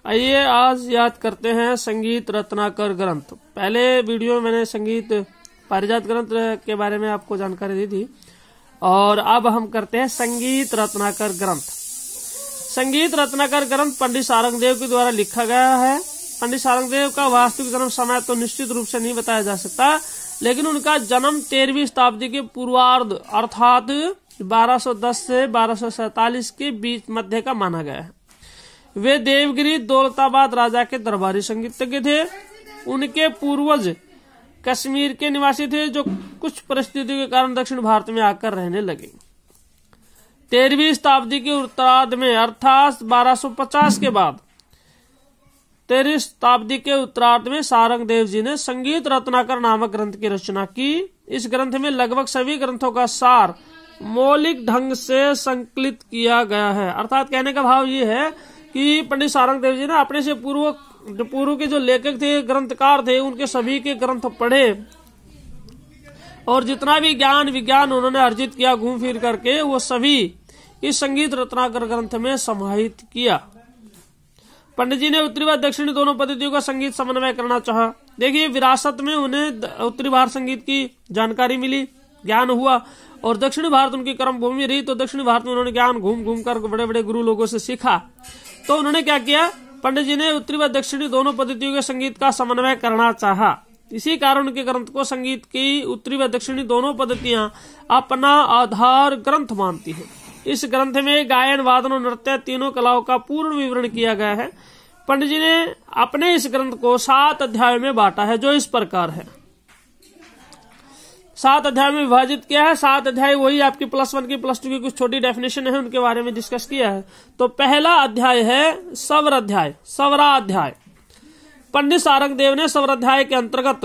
आइए आज याद करते हैं संगीत रत्नाकर ग्रंथ। पहले वीडियो में मैंने संगीत पारिजात ग्रंथ के बारे में आपको जानकारी दी थी और अब हम करते हैं संगीत रत्नाकर ग्रंथ। संगीत रत्नाकर ग्रंथ पंडित सारंगदेव के द्वारा लिखा गया है। पंडित सारंगदेव का वास्तविक जन्म समय तो निश्चित रूप से नहीं बताया जा सकता, लेकिन उनका जन्म 13वीं शताब्दी के पूर्वार्ध अर्थात 1210 से 1247 के बीच मध्य का माना गया है। वे देवगिरी दौलताबाद राजा के दरबारी संगीतज्ञ थे। उनके पूर्वज कश्मीर के निवासी थे जो कुछ परिस्थितियों के कारण दक्षिण भारत में आकर रहने लगे। 13वीं शताब्दी के उत्तरार्ध में अर्थात 1250 के बाद 13वीं शताब्दी के उत्तरार्ध में सारंगदेव जी ने संगीत रत्नाकर नामक ग्रंथ की रचना की। इस ग्रंथ में लगभग सभी ग्रंथों का सार मौलिक ढंग से संकलित किया गया है। अर्थात कहने का भाव ये है कि पंडित सारंगदेव जी ने अपने से पूर्व के जो लेखक थे, ग्रंथकार थे, उनके सभी के ग्रंथ पढ़े और जितना भी ज्ञान विज्ञान उन्होंने अर्जित किया घूम फिर करके, वो सभी इस संगीत रत्नाकर ग्रंथ में समाहित किया। पंडित जी ने उत्तरी व दक्षिणी दोनों पद्धतियों का संगीत समन्वय करना चाहा। देखिए, विरासत में उन्हें उत्तरी भारत संगीत की जानकारी मिली, ज्ञान हुआ, और दक्षिणी भारत उनकी कर्म भूमि रही, तो दक्षिणी भारत में उन्होंने ज्ञान घूम घूम कर बड़े बड़े गुरु लोगों से सीखा। तो उन्होंने क्या किया, पंडित जी ने उत्तरी व दक्षिणी दोनों पद्धतियों के संगीत का समन्वय करना चाहा। इसी कारण उनके ग्रंथ को संगीत की उत्तरी व दक्षिणी दोनों पद्धतियां अपना आधार ग्रंथ मानती है। इस ग्रंथ में गायन, वादन और नृत्य तीनों कलाओं का पूर्ण विवरण किया गया है। पंडित जी ने अपने इस ग्रंथ को 7 अध्यायों में बांटा है, जो इस प्रकार है। 7 अध्याय में विभाजित किया है। 7 अध्याय वही आपकी +1 की +2 की कुछ छोटी डेफिनेशन है, उनके बारे में डिस्कस किया है। तो पहला अध्याय है सवर अध्याय, सवरा अध्याय। पंडित सारंगदेव ने सवर अध्याय के अंतर्गत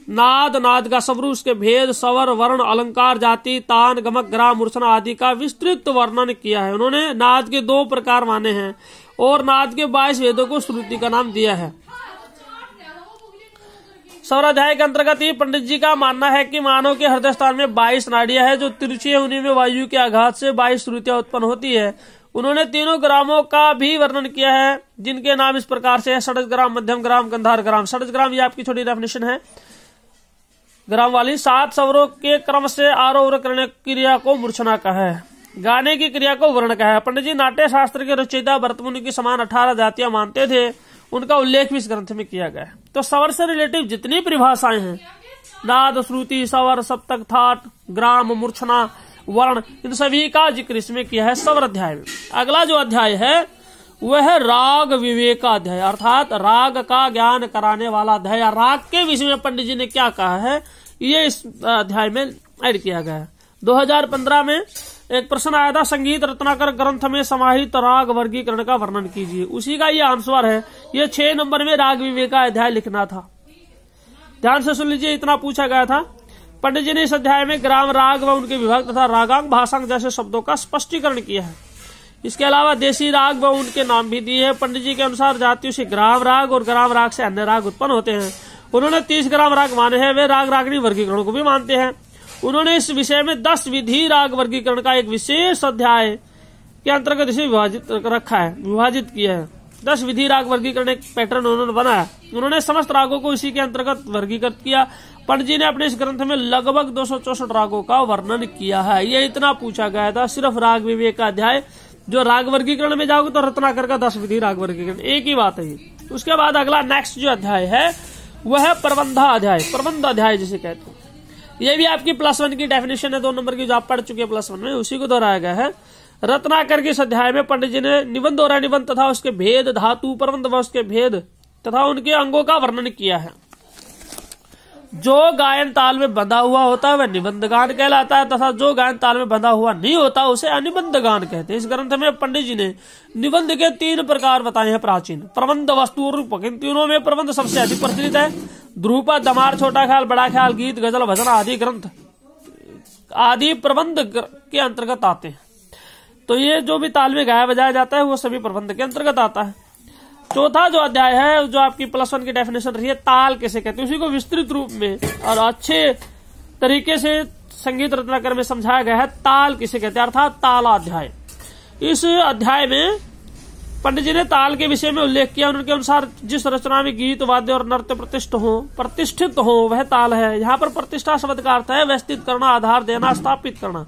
नाद, नाद का सबरू, उसके भेद, स्वर, वर्ण, अलंकार, जाति, तान, गमक, ग्राम, मूर्छना आदि का विस्तृत वर्णन किया है। उन्होंने नाद के 2 प्रकार माने हैं और नाद के 22 वेदों को श्रुति का नाम दिया है। सवराध्याय के अंतर्गत ही पंडित जी का मानना है कि मानव के हृदय स्थान में 22 नाड़ियां हैं जो तिरछी है। उन्हीं में वायु के आघात से 22 श्रुतियां उत्पन्न होती है। उन्होंने तीनों ग्रामों का भी वर्णन किया है, जिनके नाम इस प्रकार से है: षडज ग्राम, मध्यम ग्राम, गंधार ग्राम। षडज ग्राम ये आपकी छोटी डेफिनेशन है ग्राम वाली। 7 स्वरों के क्रम से आरोह करने क्रिया को मूर्छना कहा है, गाने की क्रिया को वर्ण कहा है। पंडित जी नाट्य शास्त्र के रचयिता भरतमुनि की समान 18 जातियां मानते थे। उनका उल्लेख भी इस ग्रंथ में किया गया है। तो स्वर से रिलेटिव जितनी परिभाषाएं हैं, नाद, श्रुति, स्वर, सप्तक, थाट, ग्राम, मूर्छना, वर्ण, इन सभी का जिक्र इसमें किया है स्वर अध्याय में। अगला जो अध्याय है वह है राग विवेक का अध्याय, अर्थात राग का ज्ञान कराने वाला अध्याय। राग के विषय में पंडित जी ने क्या कहा है, ये इस अध्याय में ऐड किया गया है। 2015 में एक प्रश्न आया था, संगीत रत्नाकर ग्रंथ में समाहित राग वर्गीकरण का वर्णन कीजिए। उसी का ये आंसर है। ये 6 नंबर में राग विवेक का अध्याय लिखना था। ध्यान से सुन लीजिए, इतना पूछा गया था। पंडित जी ने इस अध्याय में ग्राम, राग व उनके विभाग तथा रागांग, भाषांग जैसे शब्दों का स्पष्टीकरण किया है। इसके अलावा देशी राग व उनके नाम भी दिए हैं। पंडित जी के अनुसार जातियों से ग्राम राग और ग्राम राग से अन्य राग उत्पन्न होते हैं। उन्होंने 30 ग्राम राग माने हैं। वे राग रागनी वर्गीकरण को भी मानते हैं। उन्होंने इस विषय में 10 विधि राग वर्गीकरण का एक विशेष अध्याय के अंतर्गत इसे विभाजित किया है। 10 विधि राग वर्गीकरण एक पैटर्न उन्होंने बनाया। उन्होंने समस्त रागों को इसी के अंतर्गत वर्गीकृत किया। पंडित जी ने अपने इस ग्रंथ में लगभग 264 रागों का वर्णन किया है। ये इतना पूछा गया था, सिर्फ राग विवेक का अध्याय। जो राग वर्गीकरण में जाओगे तो रत्नाकर का 10 विधि राग वर्गीकरण, एक ही बात है। उसके बाद अगला नेक्स्ट जो अध्याय है वह है प्रबंधा अध्याय, प्रबंध अध्याय जिसे कहते हैं। ये भी आपकी +1 की डेफिनेशन है, 2 नंबर की जो आप पढ़ चुके हैं +1 में, उसी को दोहराया गया है। रत्नाकर के इस अध्याय में पंडित जी ने निबंध और अनिबंध तथा उसके भेद, धातु, प्रबंध व उसके भेद तथा उनके अंगों का वर्णन किया है। जो गायन ताल में बंधा हुआ होता है वह निबंध गान कहलाता है तथा जो गायन ताल में बंधा हुआ नहीं होता उसे अनिबंध गान कहते हैं। इस ग्रंथ में पंडित जी ने निबंध के 3 प्रकार बताए हैं प्राचीन: प्रबंध, वस्तु और रूपक। इन तीनों में प्रबंध सबसे अधिक प्रचलित है। ध्रुपद, दमार, छोटा ख्याल, बड़ा ख्याल, गीत, गजल, भजन आदि ग्रंथ आदि प्रबंध के अंतर्गत आते हैं। तो ये जो भी ताल में गाया बजाया जाता है वो सभी प्रबंध के अंतर्गत आता है। चौथा जो अध्याय है, जो आपकी +1 की डेफिनेशन रही है, ताल किसे कहते हैं, उसी को विस्तृत रूप में और अच्छे तरीके से संगीत रत्नाकर में समझाया गया है। ताल किसे कहते हैं, अर्थात तालाध्याय। इस अध्याय में पंडित जी ने ताल के विषय में उल्लेख किया। उनके अनुसार जिस रचना में गीत, वाद्य और नृत्य प्रतिष्ठित हो वह ताल है। यहाँ पर प्रतिष्ठा शब्द का अर्थ है व्यवस्थित करना, आधार देना, स्थापित करना।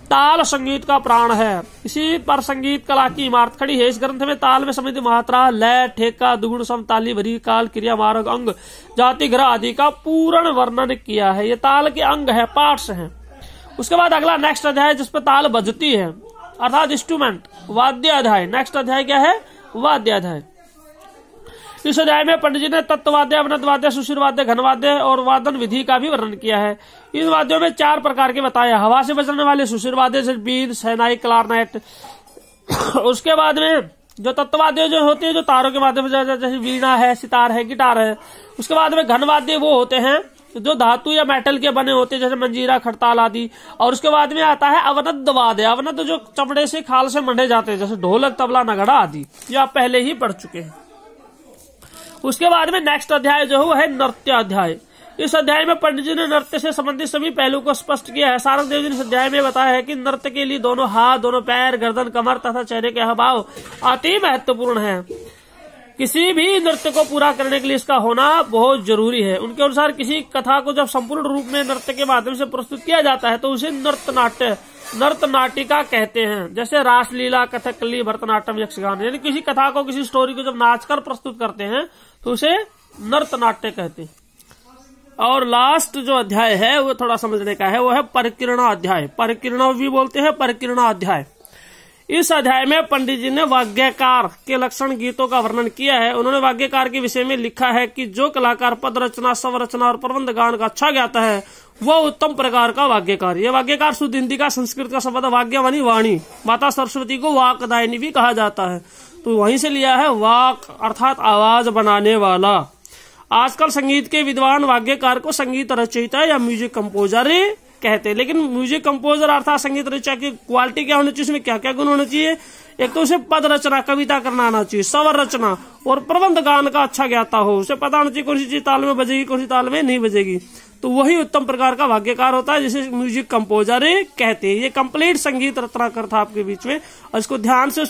ताल संगीत का प्राण है, इसी पर संगीत कला की इमारत खड़ी है। इस ग्रंथ में ताल में सम्मिलित मात्रा, लय, ठेका, दुगुण, सम, ताली, भरी, काल, क्रिया, मार्ग, अंग, जाति, ग्रह आदि का पूर्ण वर्णन किया है। ये ताल के अंग है, पार्ट्स हैं। उसके बाद अगला नेक्स्ट अध्याय जिस पर ताल बजती है अर्थात इंस्ट्रूमेंट, वाद्य अध्याय। नेक्स्ट अध्याय क्या है? वाद्य अध्याय। इस अध्याय में पंडित जी ने तत्ववाद्य, अवनत वाद्य, सुशिर वाद्य, घनवाद्य और वादन विधि का भी वर्णन किया है। इन वाद्यों में 4 प्रकार के बताया। हवा से बजने वाले सुशिर वाद्य जैसे बीन, शहनाई, क्लारनेट। उसके बाद में जो तत्ववाद्य जो होते हैं जो तारों के माध्यम से, जैसे वीणा है, सितार है, गिटार है। उसके बाद में घनवाद्य वो होते हैं जो धातु या मेटल के बने होते हैं जैसे मंजीरा, खड़ताल आदि। और उसके बाद में आता है अवनत वाद्य। अवनत जो चमड़े से, खाल से मंडे जाते हैं जैसे ढोलक, तबला, नगड़ा आदि। ये आप पहले ही पढ़ चुके हैं। उसके बाद में नेक्स्ट अध्याय जो है नृत्य अध्याय। इस अध्याय में पंडित जी ने नृत्य से संबंधित सभी पहलू को स्पष्ट किया है। सारंग देव जी ने इस अध्याय में बताया है कि नृत्य के लिए दोनों हाथ, दोनों पैर, गर्दन, कमर तथा चेहरे के हावभाव अति महत्वपूर्ण है। किसी भी नृत्य को पूरा करने के लिए इसका होना बहुत जरूरी है। उनके अनुसार किसी कथा को जब संपूर्ण रूप में नृत्य के माध्यम से प्रस्तुत किया जाता है तो उसे नृत्य नाटिका कहते हैं। जैसे रासलीला, कथकली, भरतनाट्यम, यक्षगान। यानी किसी कथा को, किसी स्टोरी को जब नाचकर प्रस्तुत करते हैं तो उसे नृत्य नाट्य कहते हैं। और लास्ट जो अध्याय है वो थोड़ा समझने का है, वो है परिकीर्णा अध्याय। परिकीर्णा भी बोलते हैं, परिकीर्णा अध्याय। इस अध्याय में पंडित जी ने वाग्यकार के लक्षण, गीतों का वर्णन किया है। उन्होंने वाग्यकार के विषय में लिखा है कि जो कलाकार पद रचना, संरचना और प्रबंध गान का अच्छा ज्ञाता है वो उत्तम प्रकार का वाग्यकार। ये वाग्यकार शुद्ध हिंदी का संस्कृत का शब्द वाग्य मानी वाणी। माता सरस्वती को वाकदायिनी भी कहा जाता है, तो वहीं से लिया है वाक अर्थात आवाज बनाने वाला। आजकल संगीत के विद्वान वाग्यकार को संगीत रचयिता या म्यूजिक कंपोजर कहते हैं। लेकिन म्यूजिक कंपोजर अर्थात संगीत रचयिता की क्वालिटी क्या होनी चाहिए, उसमें क्या क्या गुण होने चाहिए? एक तो उसे पद रचना, कविता करना आना चाहिए, स्वर रचना और प्रबंध गान का अच्छा ज्ञाता हो। उसे पता होना चाहिए कौन सी चीज ताल में बजेगी, कौन सी ताल में नहीं बजेगी। तो वही उत्तम प्रकार का वाग्यकार होता है जिसे म्यूजिक कंपोजर कहते हैं। ये कंप्लीट संगीत रत्नाकर था आपके बीच में, और इसको ध्यान से